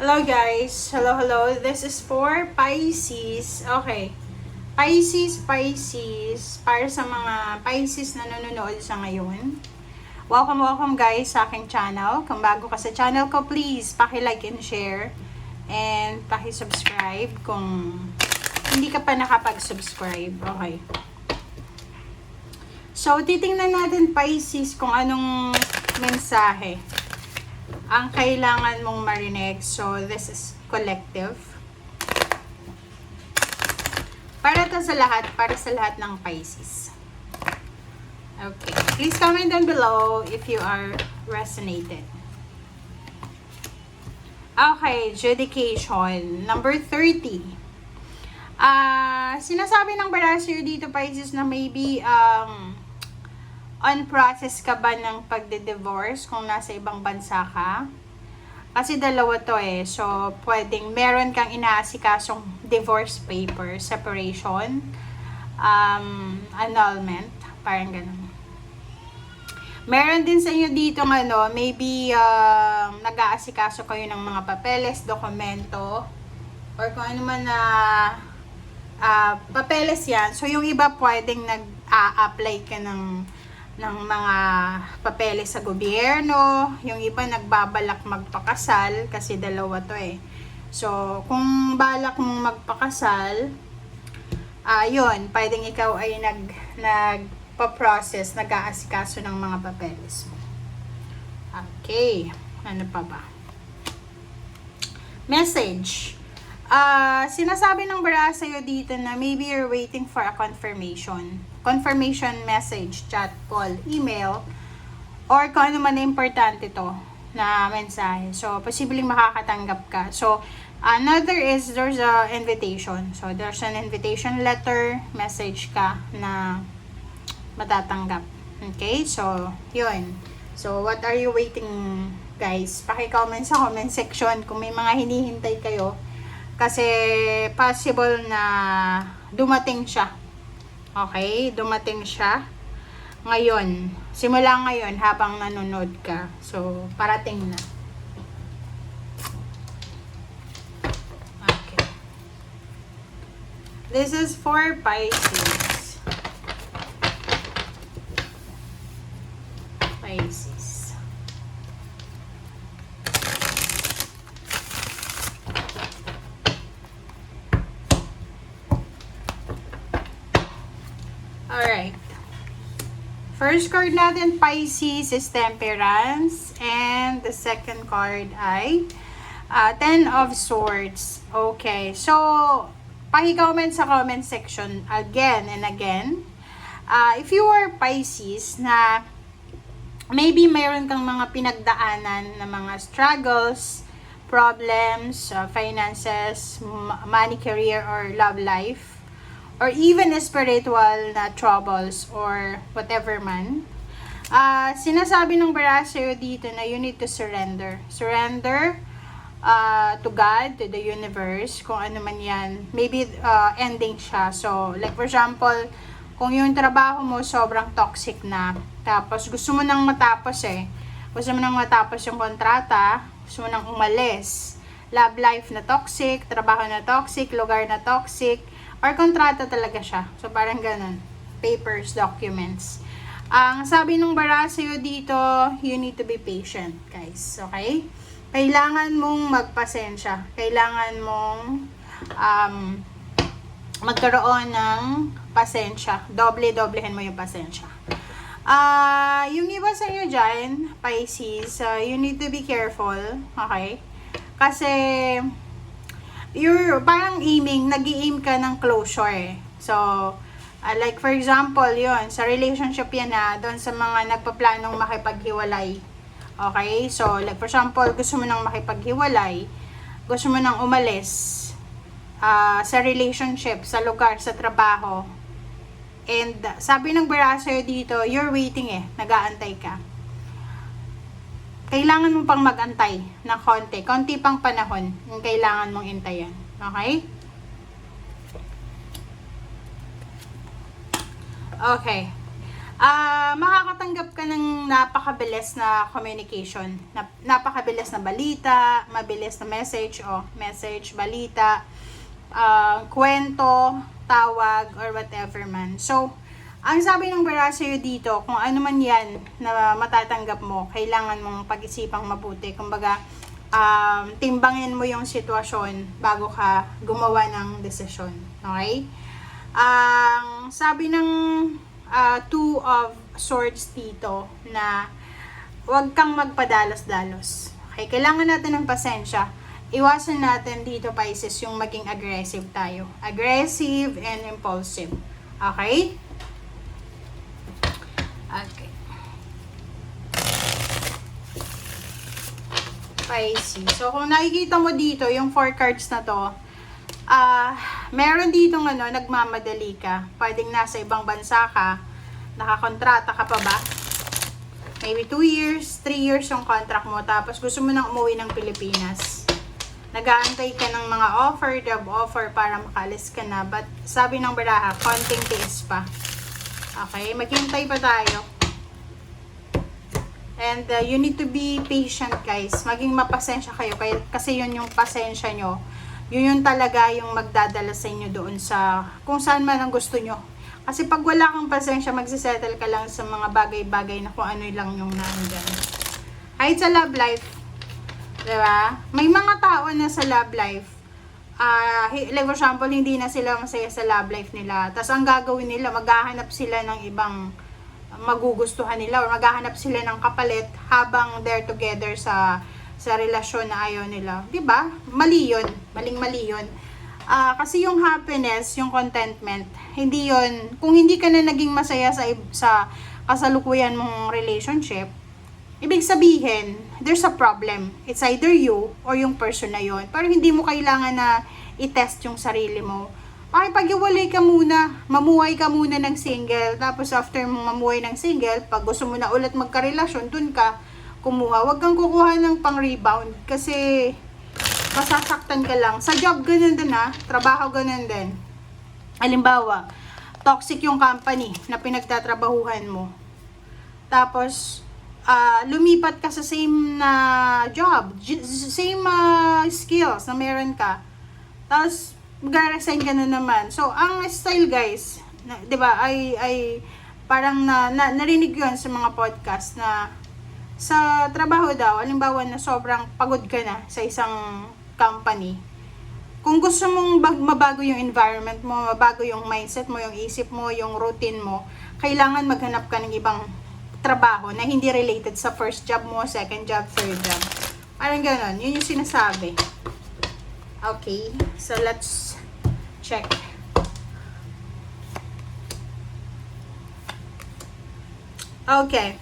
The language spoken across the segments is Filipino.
Hello guys. Hello. This is for Pisces. Okay. Pisces. Para sa mga Pisces na nanonood sa ngayon. Welcome guys sa aking channel. Kung bago ka sa channel ko, please paki-like and share. And paki-subscribe kung hindi ka pa nakapag-subscribe. Okay. So, titingnan natin Pisces kung anong mensahe ang kailangan mong marinig. So, this is collective. Para sa lahat ng Pisces. Okay. Please comment down below if you are resonated. Okay, judication. Number 30. Sinasabi ng Barasir dito, Pisces, na maybe, on process ka ba ng pagde-divorce kung nasa ibang bansa ka? Kasi dalawa to eh. So, pwedeng meron kang inaasikasong divorce paper, separation, annulment, parang ganun. Meron din sa inyo dito maybe nag-aasikaso kayo ng mga papeles, dokumento, or kung ano man na papeles yan. So, yung iba pwedeng nag-a-apply ka ng mga papeles sa gobyerno, yung iba nagbabalak magpakasal kasi dalawa to eh. So, kung balak mong magpakasal, yun, pwedeng ikaw ay nagpa-process, nag-aasikaso ng mga papeles mo. Okay, ano pa ba? Message. Sinasabi ng bara sa'yo dito na maybe you're waiting for a confirmation message, chat, call, email, or kung ano man na importante to na mensahe. So, posibleng makakatanggap ka. So, another is there's a invitation. So, there's an invitation letter, message ka na matatanggap. Okay? So, yun. So, what are you waiting, guys? Paki-comment sa comment section kung may mga hinihintay kayo. Kasi, possible na dumating siya. Okay? Dumating siya. Ngayon. Simula ngayon habang nanonood ka. So, parating na. Okay. This is for Pisces. Pisces. Alright. First card natin, Pisces, is Temperance. And the second card ay Ten of Swords. Okay. So, paki-comment sa comment section again and again. If you are Pisces na maybe mayroon kang mga pinagdaanan na mga struggles, problems, finances, money, career, or love life, or even spiritual na troubles or whatever man, sinasabi ng Barasir dito na you need to surrender. Surrender to God, to the universe, kung ano man yan. Maybe ending siya. So, like for example, kung yung trabaho mo sobrang toxic na, tapos gusto mo nang matapos gusto mo nang matapos yung kontrata, gusto mo nang umalis. Love life na toxic, trabaho na toxic, lugar na toxic, or kontrata talaga siya. So, parang ganun. Papers, documents. Ang sabi ng bara sa'yo dito, you need to be patient, guys. Okay? Kailangan mong magpasensya. Kailangan mong magkaroon ng pasensya. Doblehin mo yung pasensya. Yung iba sa inyo dyan, Pisces, you need to be careful. Okay? Kasi, you're parang nag-i-aim ka ng closure. So, like for example, yon sa relationship yan doon sa mga nagpaplanong makipaghiwalay. Okay? So, like for example, gusto mo nang makipaghiwalay, gusto mo nang umalis sa relationship, sa lugar, sa trabaho. And, sabi ng Barasir dito, you're waiting nag-aantay ka. Kailangan mo pang mag-antay ng konti pang panahon yung kailangan mong intayan. Okay? Okay. Makakatanggap ka ng napakabilis na communication, napakabilis na balita, mabilis na message, balita, kwento, tawag, or whatever man. So, ang sabi ng bara sa'yo dito, kung ano man yan na matatanggap mo, kailangan mong pag-isipang mabuti. Kumbaga, timbangin mo yung sitwasyon bago ka gumawa ng desisyon. Okay? Ang sabi ng Two of Swords dito na huwag kang magpadalos-dalos. Okay, kailangan natin ng pasensya. Iwasan natin dito, Pisces, yung maging aggressive tayo. Aggressive and impulsive. Okay? Okay. Pisces. So, kung nakikita mo dito, yung 4 cards na to, meron dito nagmamadali ka. Pwedeng nasa ibang bansa ka, nakakontrata ka pa ba? Maybe 2 years, 3 years yung contract mo, tapos gusto mo nang umuwi ng Pilipinas. Nag-aantay ka ng mga offer, job offer para makalis ka na. But sabi ng baraha, konting tiis pa. Okay, maghintay pa tayo. And you need to be patient, guys. Maging mapasensya kayo, kasi yun yung pasensya nyo. Yun talaga yung magdadala sa inyo doon sa kung saan man ang gusto nyo. Kasi pag wala kang pasensya, magsisettle ka lang sa mga bagay-bagay na kung ano lang yung nandyan. Kahit sa love life, diba? May mga tao na sa love life, like for example, hindi na sila masaya sa love life nila. Tapos ang gagawin nila, maghahanap sila ng ibang magugustuhan nila or maghahanap sila ng kapalit habang they're together sa relasyon na ayaw nila. Diba? Mali yun. Maling-mali yun. Kasi yung happiness, yung contentment, hindi yun. Kung hindi ka na naging masaya sa kasalukuyan mong relationship, ibig sabihin, there's a problem. It's either you or yung person na yun. Pero hindi mo kailangan na i-test yung sarili mo. Pag-iwalay ka muna, mamuhay ka muna ng single, tapos after mong mamuhay ng single, pag gusto mo na ulit magkarelasyon, dun ka kumuha. Huwag kang kukuha ng pang-rebound kasi masasaktan ka lang. Sa job, ganun din trabaho, ganun din. Halimbawa, toxic yung company na pinagtatrabahuhan mo. Tapos, lumipat ka sa same na job, same skills na meron ka. Tapos, mag-resign ka na naman. So, ang style, guys, diba, ay parang narinig yun sa mga podcast na sa trabaho daw, halimbawa na sobrang pagod ka na sa isang company. Kung gusto mong mabago yung environment mo, mabago yung mindset mo, yung isip mo, yung routine mo, kailangan maghanap ka ng ibang trabaho na hindi related sa first job mo, second job, third job. Parang gano'n. Yun yung sinasabi. Okay. So, let's check. Okay.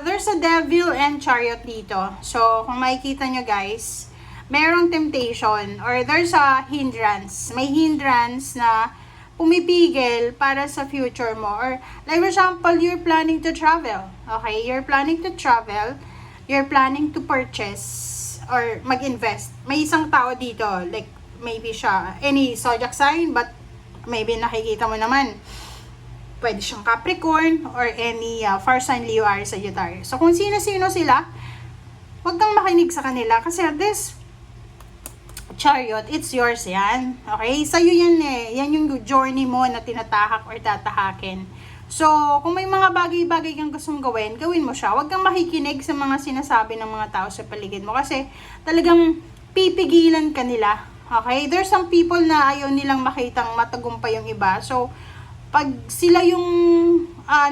There's a devil and chariot dito. So, kung makikita nyo, guys, merong temptation or there's a hindrance. May hindrance na pumipigil para sa future mo. Or, like for example, you're planning to travel. Okay? You're planning to travel. You're planning to purchase or mag-invest. May isang tao dito, like, maybe siya, any zodiac sign, but maybe nakikita mo naman, pwede siyang Capricorn or any fire sign, Leo, Aries, Sagittarius. So, kung sino-sino sila, huwag kang makinig sa kanila kasi this chariot, it's yours yan. Okay? Sa'yo yan Yan yung journey mo na tinatahak or tatahakin. So, kung may mga bagay-bagay kang gustong gawin, gawin mo siya. Huwag kang makikinig sa mga sinasabi ng mga tao sa paligid mo kasi talagang pipigilan ka nila. Okay? There's some people na ayaw nilang makitang matagumpay yung iba. So, pag sila yung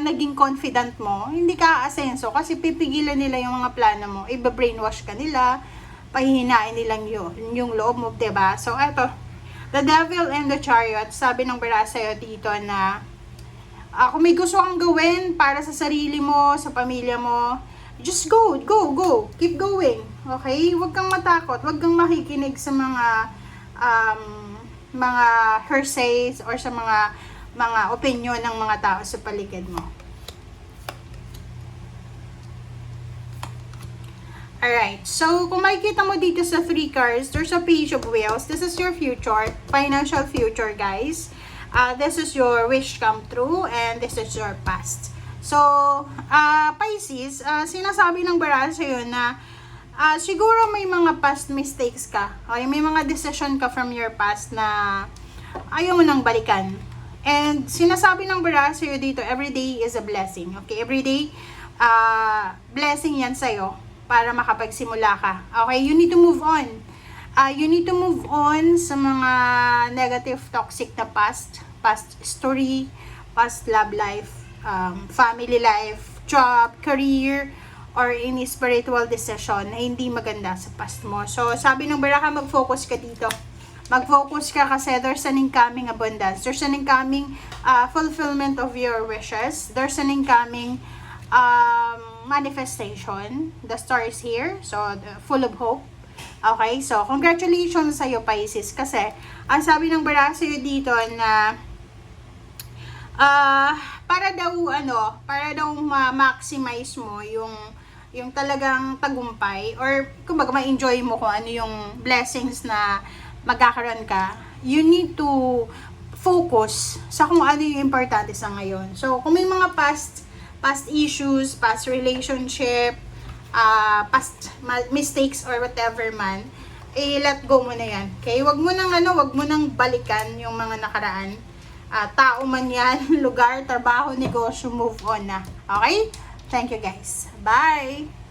naging confident mo, hindi ka aasenso kasi pipigilan nila yung mga plano mo. Iba-brainwash ka nila, pahihinain nilang yung loob mo, diba? So, eto, the devil and the chariot, sabi ng bara sa'yo dito na kung may gusto kang gawin para sa sarili mo, sa pamilya mo, just go. Keep going. Okay? Huwag kang matakot. Huwag kang makikinig sa mga hearsays or sa mga opinion ng mga tao sa paligid mo. Alright, so kung makikita mo dito sa 3 cards, there's a page of wheels. This is your future, financial future, guys. this is your wish come true and this is your past. So, Pisces, sinasabi ng Baral sa'yo na siguro may mga past mistakes ka. Okay? May mga decision ka from your past na ayaw mo nang balikan. And sinasabi ng Baral sa'yo dito, every day is a blessing. Okay? Every day, blessing yan sa'yo para makapagsimula ka. Okay? You need to move on. You need to move on sa mga negative, toxic na past story, past love life, family life, job, career, or any spiritual decision na hindi maganda sa past mo. So, sabi ng Baraka, mag-focus ka dito. Mag-focus ka kasi there's an incoming abundance. There's an incoming fulfillment of your wishes. There's an incoming manifestation. The star is here. So, full of hope. Okay, so congratulations sa iyo, Pisces, kasi ang sabi ng Baraka sa'yo dito na para daw ma-maximize mo yung talagang tagumpay, or kumbaga ma-enjoy mo kung ano yung blessings na magkakaroon ka. You need to focus sa kung ano yung importante sa ngayon. So kung may mga past issues, past relationship, past mistakes or whatever man, let go mo na yan. Okay? Wag mo nang balikan yung mga nakaraan. Tao man yan, lugar, trabaho, negosyo, move on na. Okay? Thank you guys. Bye!